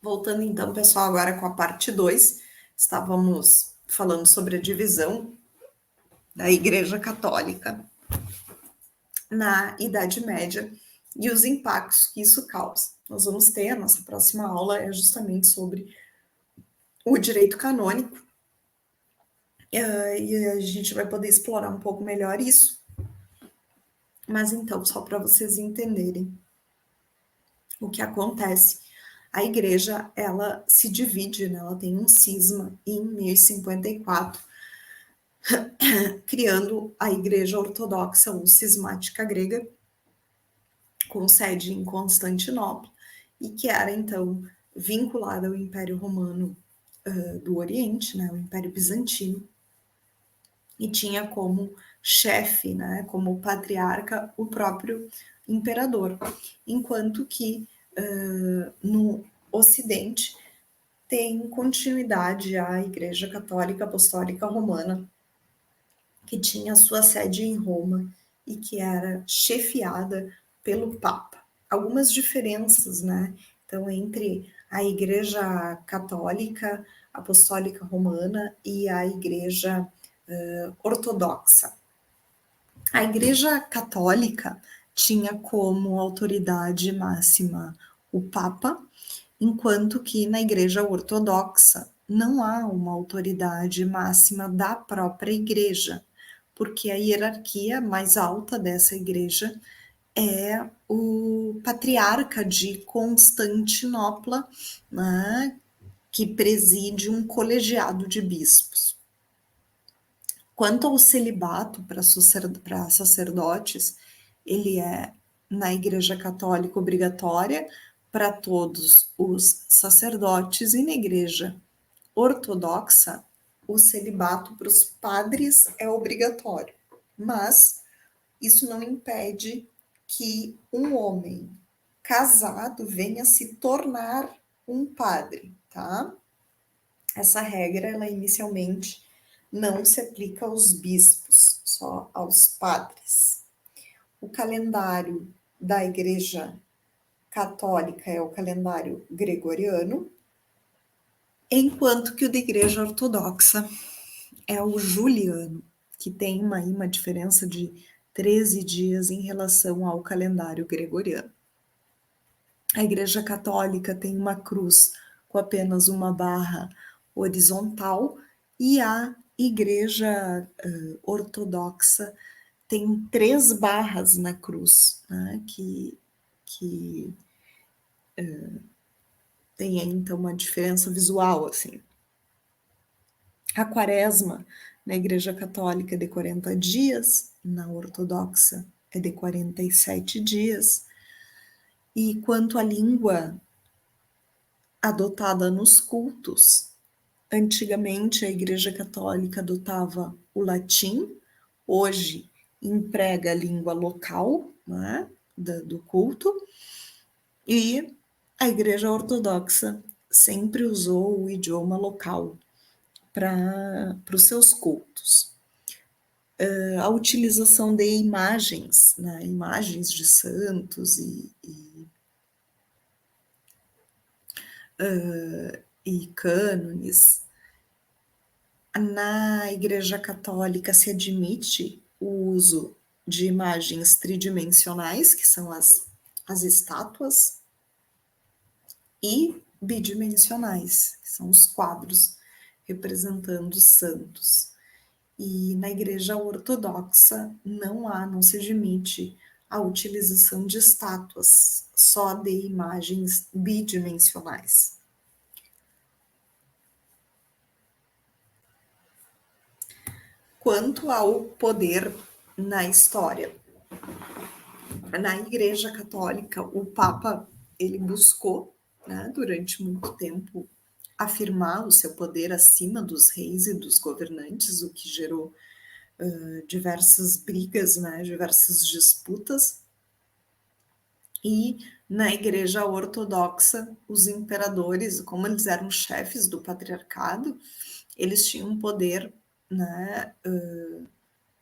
Voltando então, pessoal, agora com a parte 2, estávamos falando sobre a divisão da Igreja Católica na Idade Média e os impactos que isso causa. Nós vamos ter, a nossa próxima aula é justamente sobre o direito canônico, e a gente vai poder explorar um pouco melhor isso. Mas então, só para vocês entenderem o que acontece, a igreja, ela se divide, né? Ela tem um cisma em 1054, criando a Igreja Ortodoxa ou Cismática Grega, com sede em Constantinopla, e que era então vinculada ao Império Romano do Oriente, né, o Império Bizantino, e tinha como chefe, né, como patriarca, o próprio imperador, enquanto que no Ocidente tem continuidade a Igreja Católica Apostólica Romana, que tinha sua sede em Roma e que era chefiada pelo Papa. Algumas diferenças, né? Então, entre a Igreja Católica Apostólica Romana e a Igreja Ortodoxa. A Igreja Católica tinha como autoridade máxima o Papa, enquanto que na Igreja Ortodoxa não há uma autoridade máxima da própria Igreja, porque a hierarquia mais alta dessa igreja é o patriarca de Constantinopla, né, que preside um colegiado de bispos. Quanto ao celibato para sacerdotes, ele é na Igreja Católica obrigatória para todos os sacerdotes, e na Igreja Ortodoxa o celibato para os padres é obrigatório, mas isso não impede que um homem casado venha se tornar um padre, tá? Essa regra, ela inicialmente não se aplica aos bispos, só aos padres. O calendário da Igreja Católica é o calendário gregoriano, enquanto que o da Igreja Ortodoxa é o juliano, que tem uma diferença de 13 dias em relação ao calendário gregoriano. A Igreja Católica tem uma cruz com apenas uma barra horizontal e a Igreja Ortodoxa tem 3 barras na cruz, né, que tem então uma diferença visual, assim. A quaresma na Igreja Católica é de 40 dias, na Ortodoxa é de 47 dias. E quanto à língua adotada nos cultos, antigamente a Igreja Católica adotava o latim, hoje emprega a língua local, né, do culto, e a Igreja Ortodoxa sempre usou o idioma local para os seus cultos. A utilização de imagens, né, imagens de santos e cânones. Na Igreja Católica se admite o uso de imagens tridimensionais, que são as estátuas, e bidimensionais, que são os quadros representando os santos. E na Igreja Ortodoxa não se admite a utilização de estátuas, só de imagens bidimensionais. Quanto ao poder na história, na Igreja Católica, o Papa ele buscou, né, durante muito tempo, afirmar o seu poder acima dos reis e dos governantes, o que gerou diversas brigas, né, diversas disputas. E na Igreja Ortodoxa, os imperadores, como eles eram chefes do patriarcado, eles tinham um poder, né,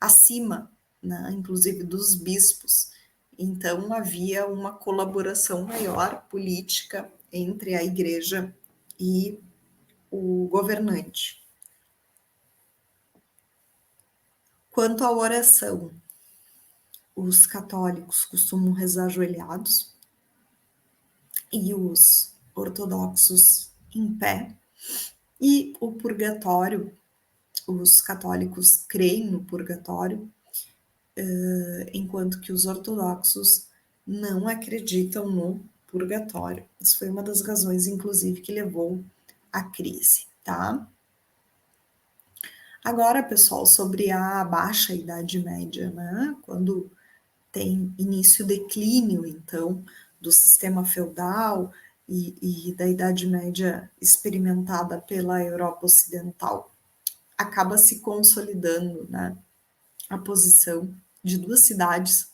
acima, né, inclusive dos bispos. Então havia uma colaboração maior política entre a igreja e o governante. Quanto à oração, os católicos costumam rezar ajoelhados e os ortodoxos em pé. E o purgatório, os católicos creem no purgatório, enquanto que os ortodoxos não acreditam no purgatório. Isso foi uma das razões, inclusive, que levou à crise, tá? Agora, pessoal, sobre a Baixa Idade Média, né? Quando tem início o declínio, então, do sistema feudal e da Idade Média experimentada pela Europa Ocidental, acaba se consolidando, né, a posição de duas cidades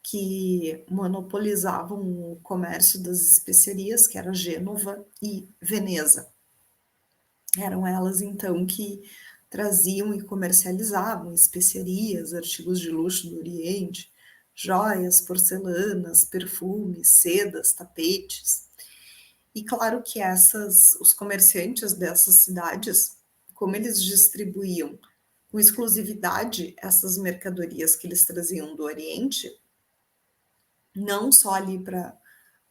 que monopolizavam o comércio das especiarias, que era Gênova e Veneza. Eram elas, então, que traziam e comercializavam especiarias, artigos de luxo do Oriente, joias, porcelanas, perfumes, sedas, tapetes. E claro que os comerciantes dessas cidades, como eles distribuíam com exclusividade essas mercadorias que eles traziam do Oriente, não só ali para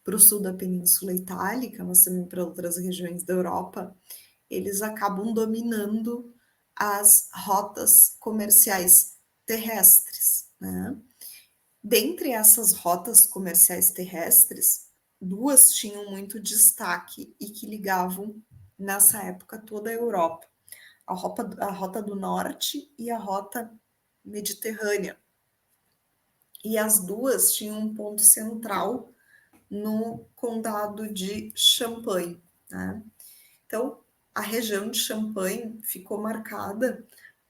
o sul da Península Itálica, mas também para outras regiões da Europa, eles acabam dominando as rotas comerciais terrestres, né? Dentre essas rotas comerciais terrestres, duas tinham muito destaque e que ligavam, nessa época, toda a Europa. A rota do norte e a rota mediterrânea. E as duas tinham um ponto central no condado de Champagne, né? Então, a região de Champagne ficou marcada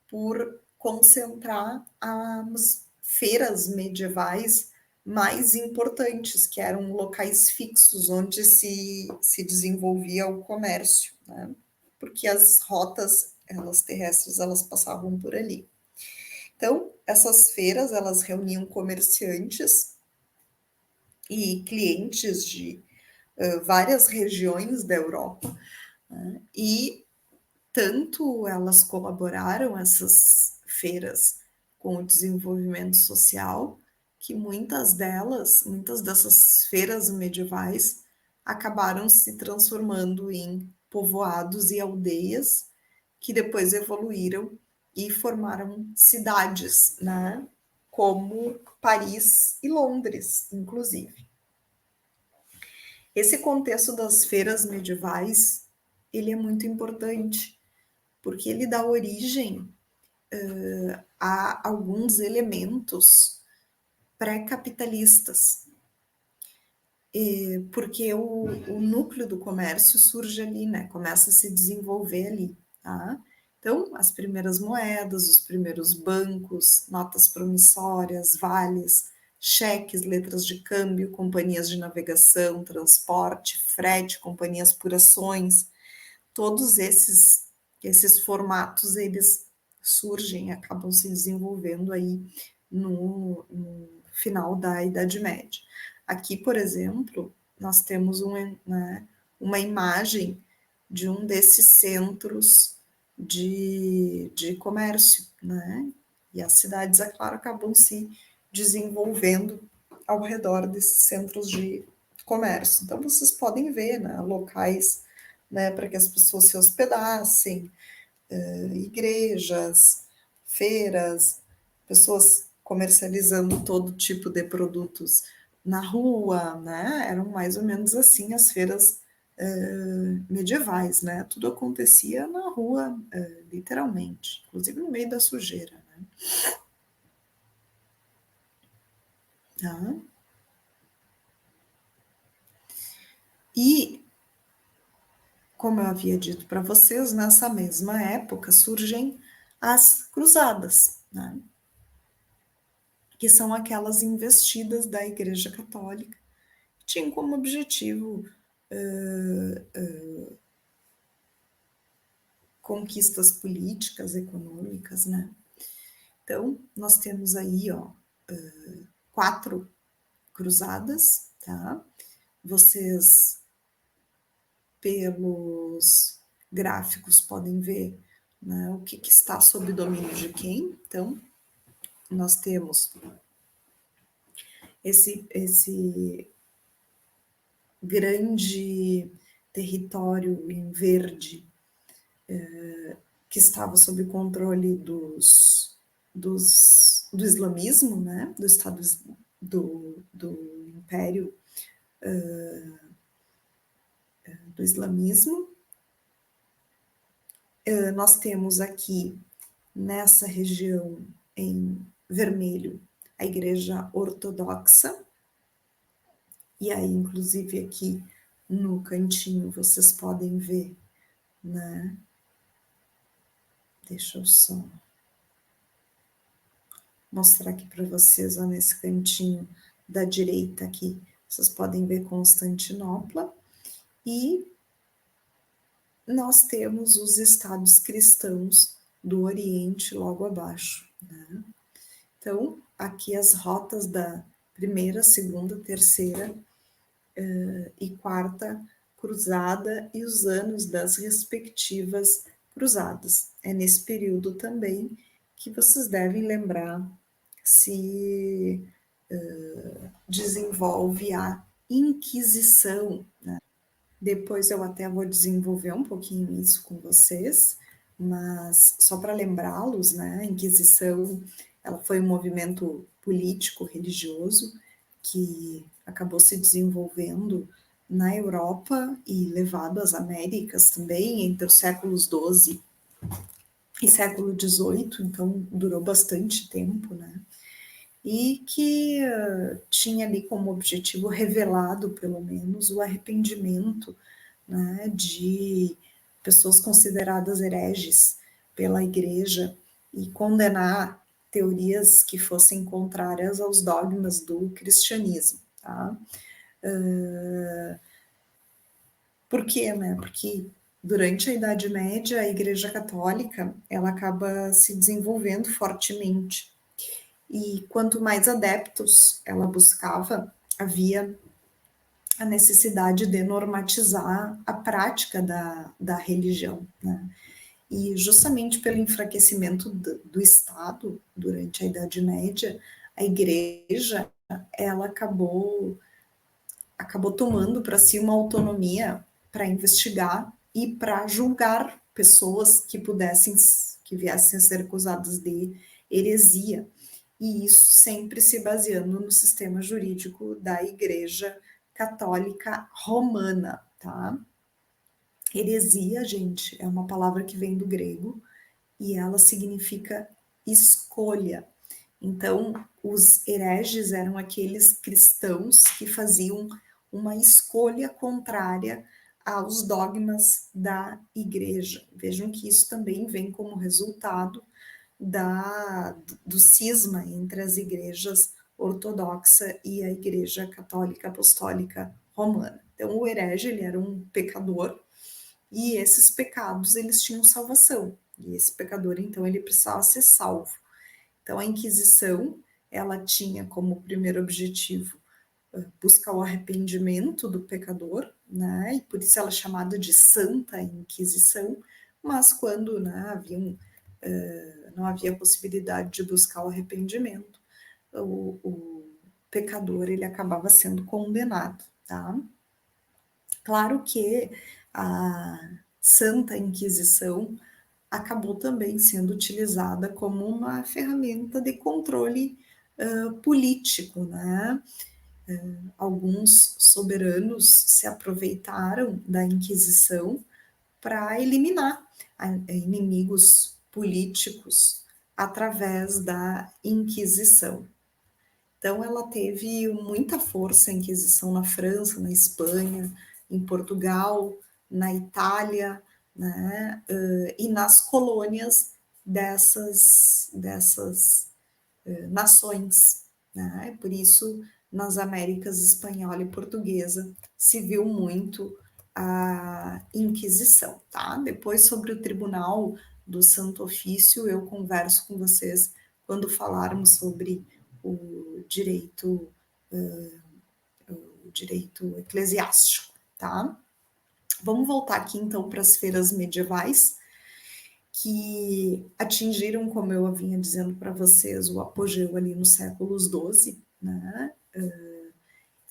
por concentrar as feiras medievais mais importantes, que eram locais fixos onde se desenvolvia o comércio, né? Porque as rotas elas terrestres elas passavam por ali. Então, essas feiras elas reuniam comerciantes e clientes de várias regiões da Europa, né? E tanto elas colaboraram, essas feiras, com o desenvolvimento social, que muitas dessas feiras medievais acabaram se transformando em povoados e aldeias que depois evoluíram e formaram cidades, né? Como Paris e Londres, inclusive. Esse contexto das feiras medievais, ele é muito importante, porque ele dá origem a alguns elementos pré-capitalistas, porque o núcleo do comércio surge ali, né? Começa a se desenvolver ali, tá? Então, as primeiras moedas, os primeiros bancos, notas promissórias, vales, cheques, letras de câmbio, companhias de navegação, transporte, frete, companhias por ações, todos esses formatos, eles surgem, acabam se desenvolvendo aí no final da Idade Média. Aqui, por exemplo, nós temos né, uma imagem de um desses centros de comércio, né? E as cidades, é claro, acabam se desenvolvendo ao redor desses centros de comércio. Então, vocês podem ver, né, locais, né, para que as pessoas se hospedassem, igrejas, feiras, pessoas comercializando todo tipo de produtos na rua, né? Eram mais ou menos assim as feiras medievais, né? Tudo acontecia na rua, literalmente, inclusive no meio da sujeira, né? Tá? E, como eu havia dito para vocês, nessa mesma época surgem as cruzadas, né? Que são aquelas investidas da Igreja Católica, que tinham como objetivo conquistas políticas, econômicas, né? Então, nós temos aí, ó, quatro cruzadas, tá? Vocês, pelos gráficos, podem ver, né, o que está sob domínio de quem. Então, nós temos esse grande território em verde, que estava sob o controle do islamismo, né, do Estado do Império do Islamismo. Nós temos aqui, nessa região em vermelho, a Igreja Ortodoxa, e aí, inclusive, aqui no cantinho, vocês podem ver, né? Deixa eu só mostrar aqui para vocês, ó, nesse cantinho da direita aqui, vocês podem ver Constantinopla, e nós temos os estados cristãos do Oriente logo abaixo, né? Então, aqui as rotas da primeira, segunda, terceira e quarta cruzada e os anos das respectivas cruzadas. É nesse período também que vocês devem lembrar se desenvolve a Inquisição, né? Depois eu até vou desenvolver um pouquinho isso com vocês, mas só para lembrá-los, né, a Inquisição, ela foi um movimento político religioso que acabou se desenvolvendo na Europa e levado às Américas também entre os séculos XII e século XVIII, então durou bastante tempo, né? E que tinha ali como objetivo revelado, pelo menos, o arrependimento, né, de pessoas consideradas hereges pela Igreja e condenar teorias que fossem contrárias aos dogmas do cristianismo, tá? Por quê, né? Porque durante a Idade Média, a Igreja Católica, ela acaba se desenvolvendo fortemente, e quanto mais adeptos ela buscava, havia a necessidade de normatizar a prática da religião, né? E justamente pelo enfraquecimento do Estado durante a Idade Média, a Igreja, ela acabou tomando para si uma autonomia para investigar e para julgar pessoas que viessem a ser acusadas de heresia, e isso sempre se baseando no sistema jurídico da Igreja Católica Romana, tá? Heresia, gente, é uma palavra que vem do grego e ela significa escolha. Então, os hereges eram aqueles cristãos que faziam uma escolha contrária aos dogmas da igreja. Vejam que isso também vem como resultado do cisma entre as igrejas ortodoxa e a Igreja Católica Apostólica Romana. Então, o herege, ele era um pecador, e esses pecados, eles tinham salvação, e esse pecador, então, ele precisava ser salvo. Então, a Inquisição, ela tinha como primeiro objetivo buscar o arrependimento do pecador, né, e por isso ela é chamada de Santa Inquisição, mas quando, né, não havia possibilidade de buscar o arrependimento, o pecador, ele acabava sendo condenado, tá? Claro que a Santa Inquisição acabou também sendo utilizada como uma ferramenta de controle político, né? Alguns soberanos se aproveitaram da Inquisição para eliminar inimigos políticos através da Inquisição. Então, ela teve muita força, a Inquisição, na França, na Espanha, em Portugal, na Itália, né, e nas colônias dessas nações, né? Por isso, nas Américas espanhola e portuguesa, se viu muito a Inquisição, tá? Depois, sobre o Tribunal do Santo Ofício, eu converso com vocês quando falarmos sobre o direito direito eclesiástico, tá? Vamos voltar aqui então para as feiras medievais, que atingiram, como eu vinha dizendo para vocês, o apogeu ali nos séculos XII, né?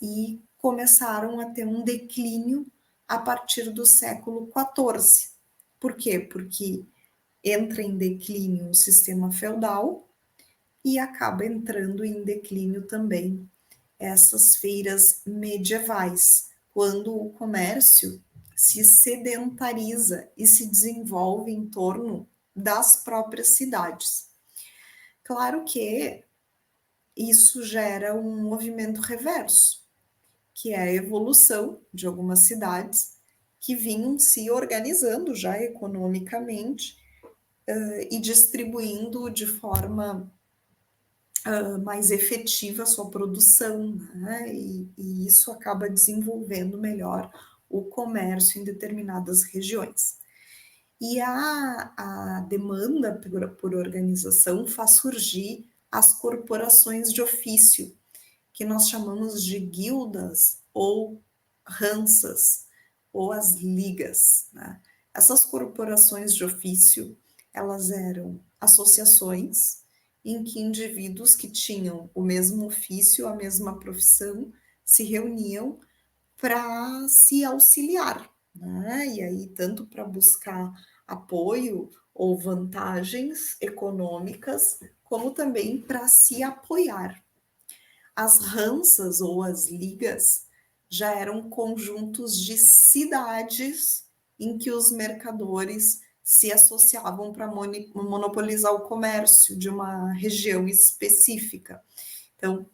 E começaram a ter um declínio a partir do século XIV. Por quê? Porque entra em declínio o sistema feudal e acaba entrando em declínio também essas feiras medievais, quando o comércio se sedentariza e se desenvolve em torno das próprias cidades. Claro que isso gera um movimento reverso, que é a evolução de algumas cidades que vinham se organizando já economicamente e distribuindo de forma mais efetiva a sua produção, né? E isso acaba desenvolvendo melhor o comércio em determinadas regiões. E a demanda por organização faz surgir as corporações de ofício, que nós chamamos de guildas ou ranças, ou as ligas, né? Essas corporações de ofício, elas eram associações em que indivíduos que tinham o mesmo ofício, a mesma profissão, se reuniam para se auxiliar, né? E aí, tanto para buscar apoio ou vantagens econômicas, como também para se apoiar. As ranças ou as ligas já eram conjuntos de cidades em que os mercadores se associavam para monopolizar o comércio de uma região específica. Então,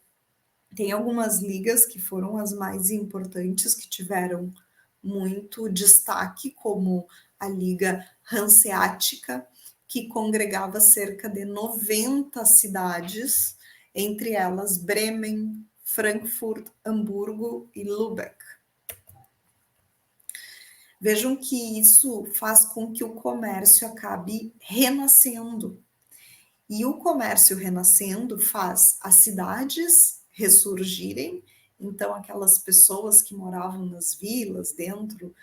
tem algumas ligas que foram as mais importantes, que tiveram muito destaque, como a Liga Hanseática, que congregava cerca de 90 cidades, entre elas Bremen, Frankfurt, Hamburgo e Lübeck. Vejam que isso faz com que o comércio acabe renascendo. E o comércio renascendo faz as cidades ressurgirem, então aquelas pessoas que moravam nas vilas, dentro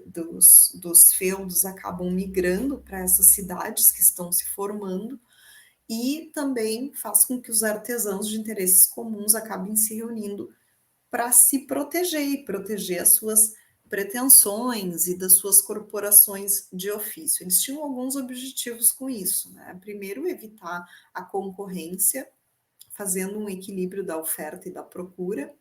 dos feudos, acabam migrando para essas cidades que estão se formando, e também faz com que os artesãos de interesses comuns acabem se reunindo para se proteger e proteger as suas pretensões e das suas corporações de ofício. Eles tinham alguns objetivos com isso, né? Primeiro, evitar a concorrência, fazendo um equilíbrio da oferta e da procura.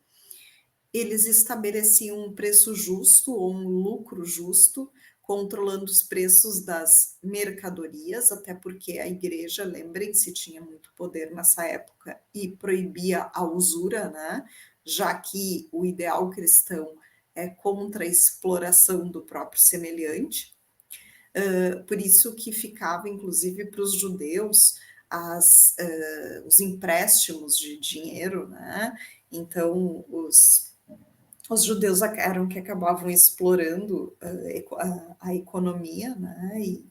Eles estabeleciam um preço justo ou um lucro justo, controlando os preços das mercadorias, até porque a igreja, lembrem-se, tinha muito poder nessa época e proibia a usura, né? Já que o ideal cristão é contra a exploração do próprio semelhante. Por isso que ficava, inclusive, para os judeus, os empréstimos de dinheiro, né? Então, os judeus eram que acabavam explorando a economia, né? E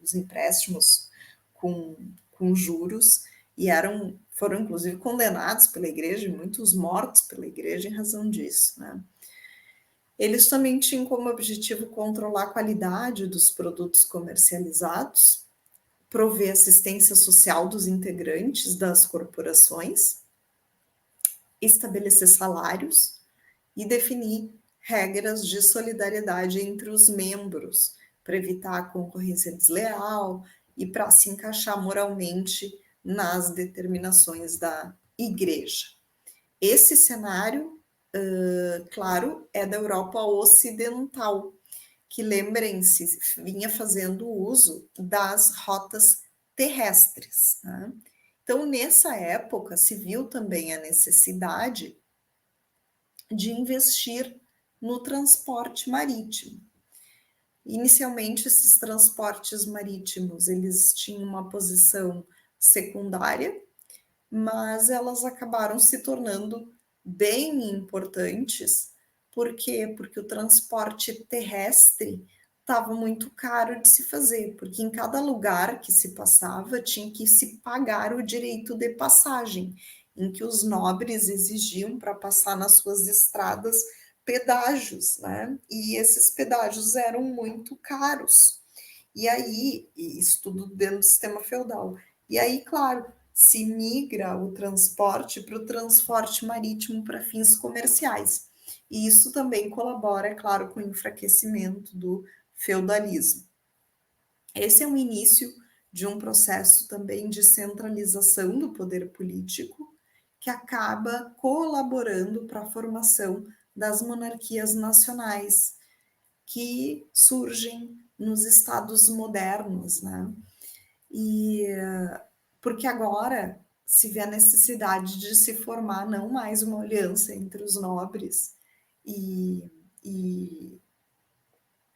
os empréstimos com juros, e foram inclusive condenados pela igreja, e muitos mortos pela igreja em razão disso, né? Eles também tinham como objetivo controlar a qualidade dos produtos comercializados, prover assistência social dos integrantes das corporações, estabelecer salários e definir regras de solidariedade entre os membros, para evitar a concorrência desleal e para se encaixar moralmente nas determinações da igreja. Esse cenário, claro, é da Europa Ocidental, que, lembrem-se, vinha fazendo uso das rotas terrestres, né? Então, nessa época, se viu também a necessidade de investir no transporte marítimo. Inicialmente, esses transportes marítimos, eles tinham uma posição secundária, mas elas acabaram se tornando bem importantes. Por quê? Porque o transporte terrestre estava muito caro de se fazer, porque em cada lugar que se passava tinha que se pagar o direito de passagem. em que os nobres exigiam para passar nas suas estradas pedágios, né? E esses pedágios eram muito caros. E aí, isso tudo dentro do sistema feudal. E aí, claro, se migra o transporte para o transporte marítimo para fins comerciais. E isso também colabora, é claro, com o enfraquecimento do feudalismo. Esse é o início de um processo também de centralização do poder político, que acaba colaborando para a formação das monarquias nacionais, que surgem nos estados modernos, né? E porque agora se vê a necessidade de se formar não mais uma aliança entre os nobres e, e,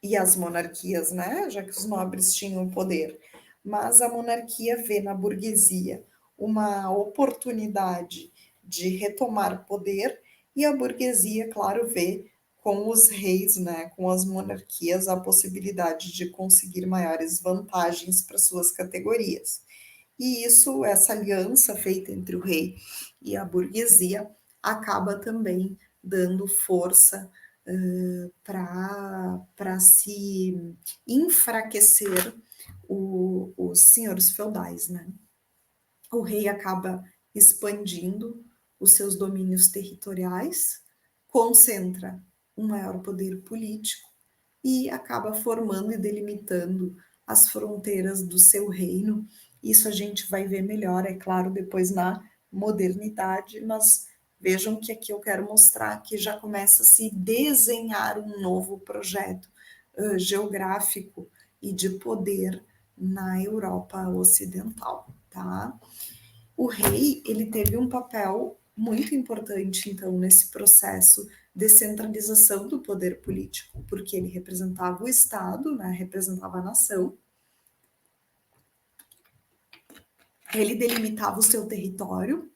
e as monarquias, né? Já que os nobres tinham poder, mas a monarquia vê na burguesia uma oportunidade de retomar poder e a burguesia, claro, vê com os reis, né, com as monarquias, a possibilidade de conseguir maiores vantagens para suas categorias. E isso, essa aliança feita entre o rei e a burguesia, acaba também dando força para se enfraquecer os senhores feudais, né? O rei acaba expandindo os seus domínios territoriais, concentra um maior poder político e acaba formando e delimitando as fronteiras do seu reino. Isso a gente vai ver melhor, é claro, depois na modernidade, mas vejam que aqui eu quero mostrar que já começa a se desenhar um novo projeto geográfico e de poder na Europa Ocidental, tá? O rei, ele teve um papel muito importante, então, nesse processo de centralização do poder político, porque ele representava o Estado, né, representava a nação, ele delimitava o seu território,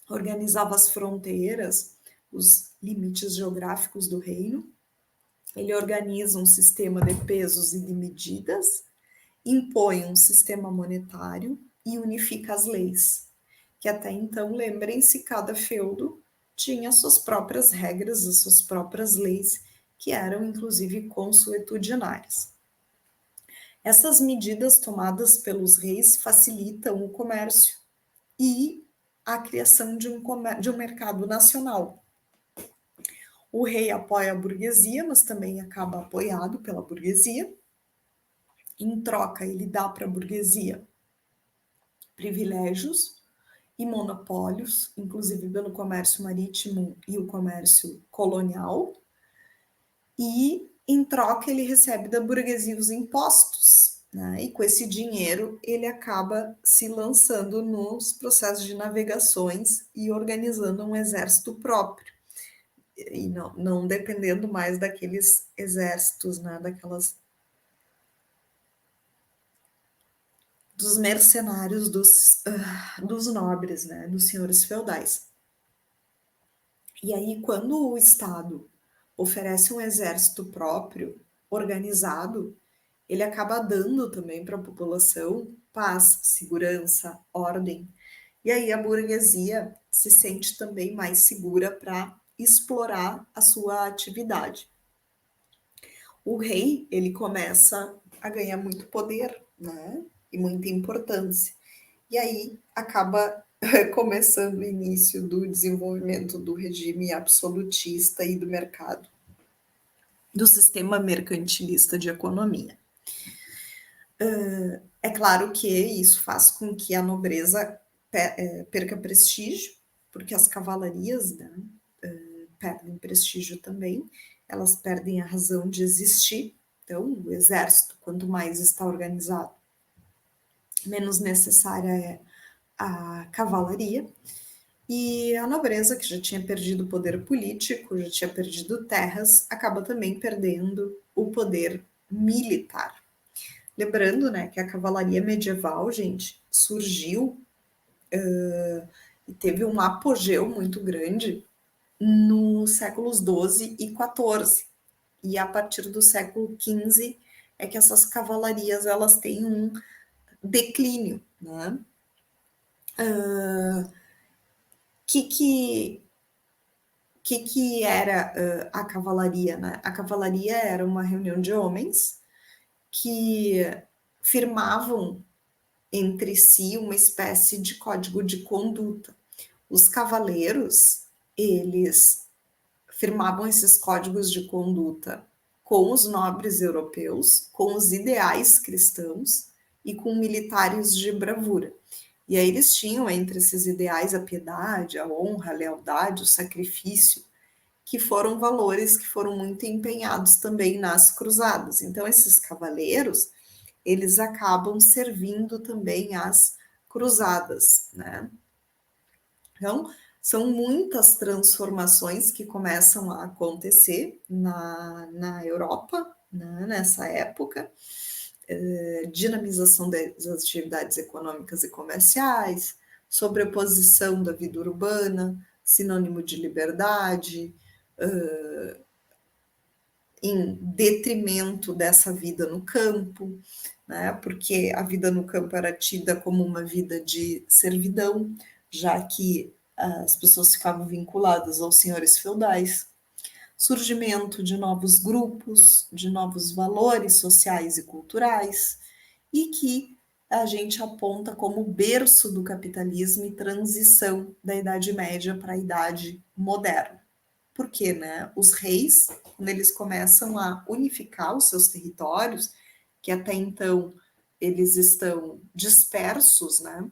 organizava as fronteiras, os limites geográficos do reino, ele organiza um sistema de pesos e de medidas, impõe um sistema monetário e unifica as leis, que até então, lembrem-se, cada feudo tinha suas próprias regras, as suas próprias leis, que eram inclusive consuetudinárias. Essas medidas tomadas pelos reis facilitam o comércio e a criação de um mercado nacional. O rei apoia a burguesia, mas também acaba apoiado pela burguesia. Em troca, ele dá para a burguesia privilégios e monopólios, inclusive pelo comércio marítimo e o comércio colonial, e em troca ele recebe da burguesia os impostos, né? E com esse dinheiro ele acaba se lançando nos processos de navegações e organizando um exército próprio, e não dependendo mais daqueles exércitos, né? Dos mercenários dos nobres, né? Dos senhores feudais. E aí, quando o Estado oferece um exército próprio, organizado, ele acaba dando também para a população paz, segurança, ordem. E aí a burguesia se sente também mais segura para explorar a sua atividade. O rei, ele começa a ganhar muito poder, né? E muita importância. E aí acaba começando o início do desenvolvimento do regime absolutista e do mercado, do sistema mercantilista de economia. É claro que isso faz com que a nobreza perca prestígio, porque as cavalarias, né, perdem prestígio também, elas perdem a razão de existir. Então, o exército, quanto mais está organizado, menos necessária é a cavalaria. E a nobreza, que já tinha perdido o poder político, já tinha perdido terras, acaba também perdendo o poder militar. Lembrando, né, que a cavalaria medieval, gente, surgiu e teve um apogeu muito grande nos séculos XII e XIV. E a partir do século XV é que essas cavalarias elas têm um declínio, né? que era a cavalaria, né? A cavalaria era uma reunião de homens que firmavam entre si uma espécie de código de conduta. Os cavaleiros, eles firmavam esses códigos de conduta com os nobres europeus, com os ideais cristãos e com militares de bravura. E aí eles tinham entre esses ideais a piedade, a honra, a lealdade, o sacrifício, que foram valores que foram muito empenhados também nas cruzadas. Então esses cavaleiros, eles acabam servindo também às cruzadas, né? Então, são muitas transformações que começam a acontecer na Europa, né, nessa época, dinamização das atividades econômicas e comerciais, sobreposição da vida urbana, sinônimo de liberdade, em detrimento dessa vida no campo, né? Porque a vida no campo era tida como uma vida de servidão, já que as pessoas ficavam vinculadas aos senhores feudais. Surgimento de novos grupos, de novos valores sociais e culturais, e que a gente aponta como berço do capitalismo e transição da Idade Média para a Idade Moderna. Porque, né, os reis, quando eles começam a unificar os seus territórios, que até então eles estão dispersos, né,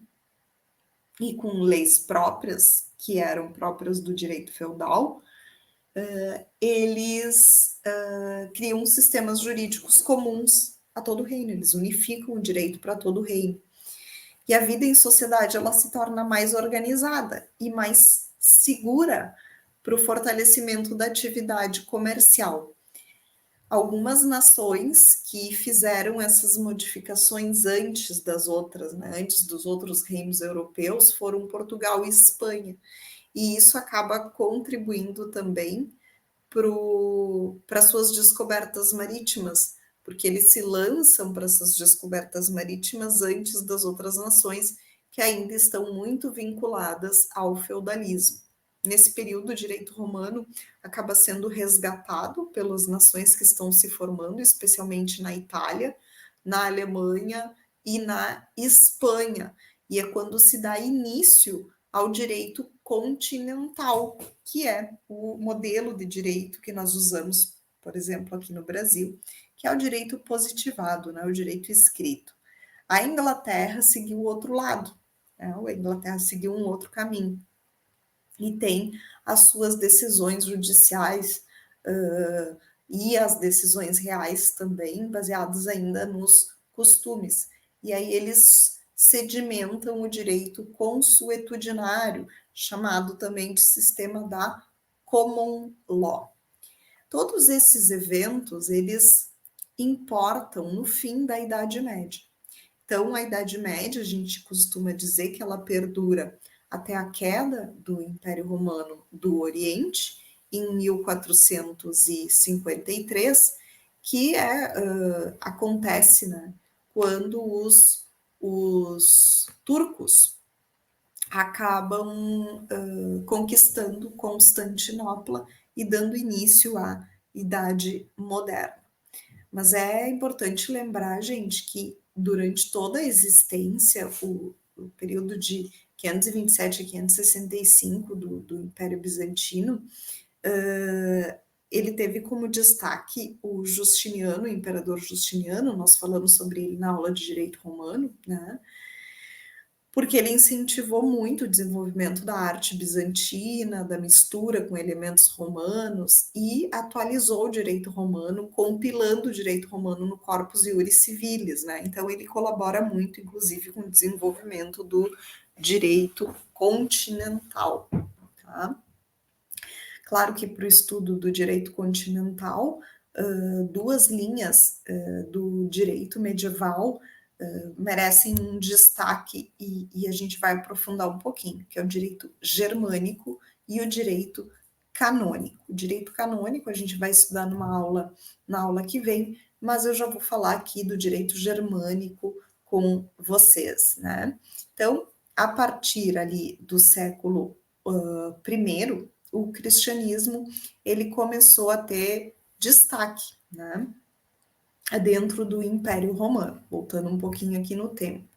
e com leis próprias, que eram próprias do direito feudal, eles criam sistemas jurídicos comuns a todo o reino, eles unificam o direito para todo o reino. E a vida em sociedade ela se torna mais organizada e mais segura para o fortalecimento da atividade comercial. Algumas nações que fizeram essas modificações antes das outras, né, antes dos outros reinos europeus, foram Portugal e Espanha. E isso acaba contribuindo também para suas descobertas marítimas, porque eles se lançam para essas descobertas marítimas antes das outras nações que ainda estão muito vinculadas ao feudalismo. Nesse período, o direito romano acaba sendo resgatado pelas nações que estão se formando, especialmente na Itália, na Alemanha e na Espanha. E é quando se dá início ao direito continental, que é o modelo de direito que nós usamos, por exemplo, aqui no Brasil, que é o direito positivado, né, o direito escrito. A Inglaterra seguiu o outro lado, né, a Inglaterra seguiu um outro caminho e tem as suas decisões judiciais e as decisões reais também baseadas ainda nos costumes. E aí eles sedimentam o direito consuetudinário, chamado também de sistema da common law. Todos esses eventos, eles importam no fim da Idade Média. Então, a Idade Média, a gente costuma dizer que ela perdura até a queda do Império Romano do Oriente, em 1453, que acontece, né, quando os turcos acabam conquistando Constantinopla e dando início à Idade Moderna. Mas é importante lembrar, gente, que durante toda a existência, o período de 527 a 565 do Império Bizantino, ele teve como destaque o Justiniano, o imperador Justiniano, nós falamos sobre ele na aula de Direito Romano, né? Porque ele incentivou muito o desenvolvimento da arte bizantina, da mistura com elementos romanos e atualizou o direito romano, compilando o direito romano no Corpus Iuris Civilis, né? Então ele colabora muito, inclusive, com o desenvolvimento do direito continental, tá? Claro que para o estudo do direito continental, duas linhas do direito medieval merecem um destaque e a gente vai aprofundar um pouquinho, que é o direito germânico e o direito canônico. O direito canônico a gente vai estudar na aula que vem, mas eu já vou falar aqui do direito germânico com vocês, né? Então, a partir ali do século I, o cristianismo ele começou a ter destaque, né, dentro do Império Romano, voltando um pouquinho aqui no tempo.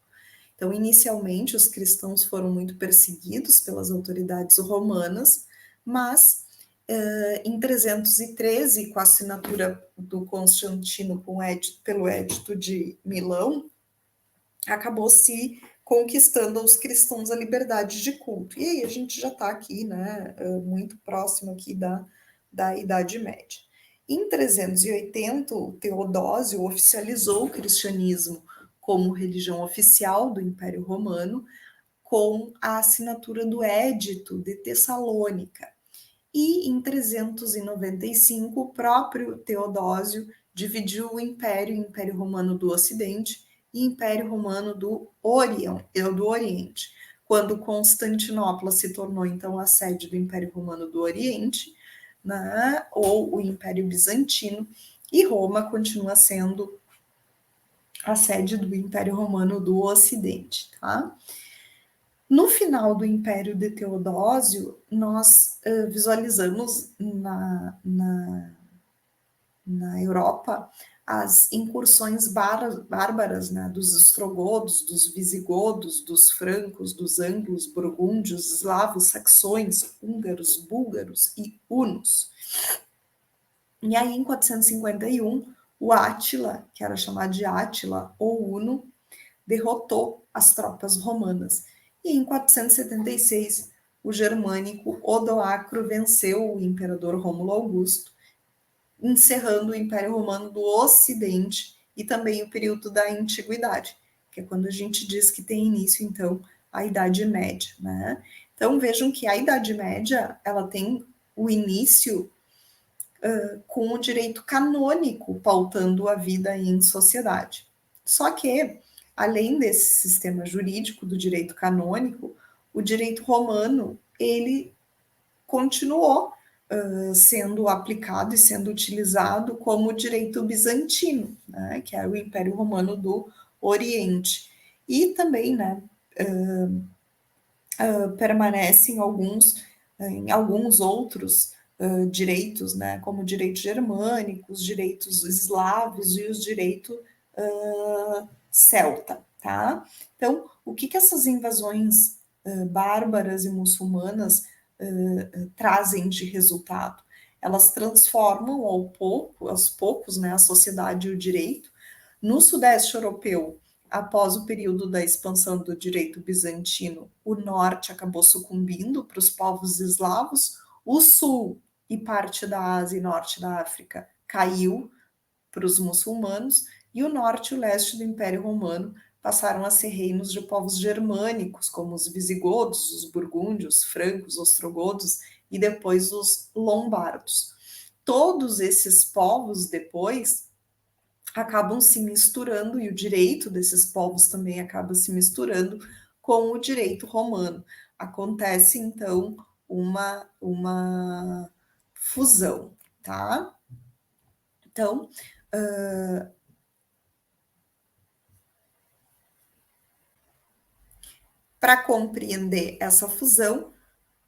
Então, inicialmente, os cristãos foram muito perseguidos pelas autoridades romanas, mas em 313, com a assinatura do Constantino pelo Edito de Milão, acabou se conquistando aos cristãos a liberdade de culto. E aí a gente já está aqui, né, muito próximo aqui da Idade Média. Em 380, o Teodósio oficializou o cristianismo como religião oficial do Império Romano, com a assinatura do Édito de Tessalônica. E em 395, o próprio Teodósio dividiu o Império Romano do Ocidente e Império Romano do Oriente. Quando Constantinopla se tornou, então, a sede do Império Romano do Oriente, né, ou o Império Bizantino, e Roma continua sendo a sede do Império Romano do Ocidente, tá? No final do Império de Teodósio, nós visualizamos na Europa as incursões bárbaras, né, dos ostrogodos, dos visigodos, dos francos, dos anglos, burgúndios, eslavos, saxões, húngaros, búlgaros e hunos. E aí, em 451, o Átila, que era chamado de Átila ou Huno, derrotou as tropas romanas. E em 476, o germânico Odoacro venceu o imperador Rômulo Augusto, encerrando o Império Romano do Ocidente e também o período da Antiguidade, que é quando a gente diz que tem início, então, a Idade Média, né? Então, vejam que a Idade Média, ela tem o início com o direito canônico pautando a vida em sociedade. Só que, além desse sistema jurídico do direito canônico, o direito romano, ele continuou sendo aplicado e sendo utilizado como o direito bizantino, né, que é o Império Romano do Oriente. E também, né, permanece em alguns outros direitos, né, como direitos germânicos, direitos eslavos e os direitos celta, tá? Então, o que essas invasões bárbaras e muçulmanas trazem de resultado? Elas transformam aos poucos, né, a sociedade e o direito. No Sudeste Europeu, após o período da expansão do direito bizantino, o norte acabou sucumbindo para os povos eslavos, o sul e parte da Ásia e norte da África caiu para os muçulmanos, e o norte e o leste do Império Romano passaram a ser reinos de povos germânicos, como os visigodos, os burgúndios, os francos, os ostrogodos e depois os lombardos. Todos esses povos depois acabam se misturando, e o direito desses povos também acaba se misturando com o direito romano. Acontece, então, uma fusão, tá? Então, para compreender essa fusão,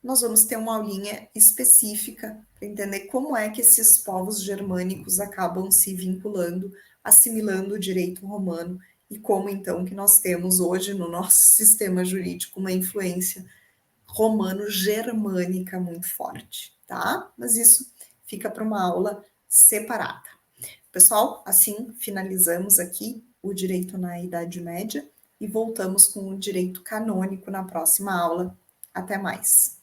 nós vamos ter uma aulinha específica para entender como é que esses povos germânicos acabam se vinculando, assimilando o direito romano e como então que nós temos hoje no nosso sistema jurídico uma influência romano-germânica muito forte, tá? Mas isso fica para uma aula separada. Pessoal, assim finalizamos aqui o direito na Idade Média e voltamos com o direito canônico na próxima aula. Até mais!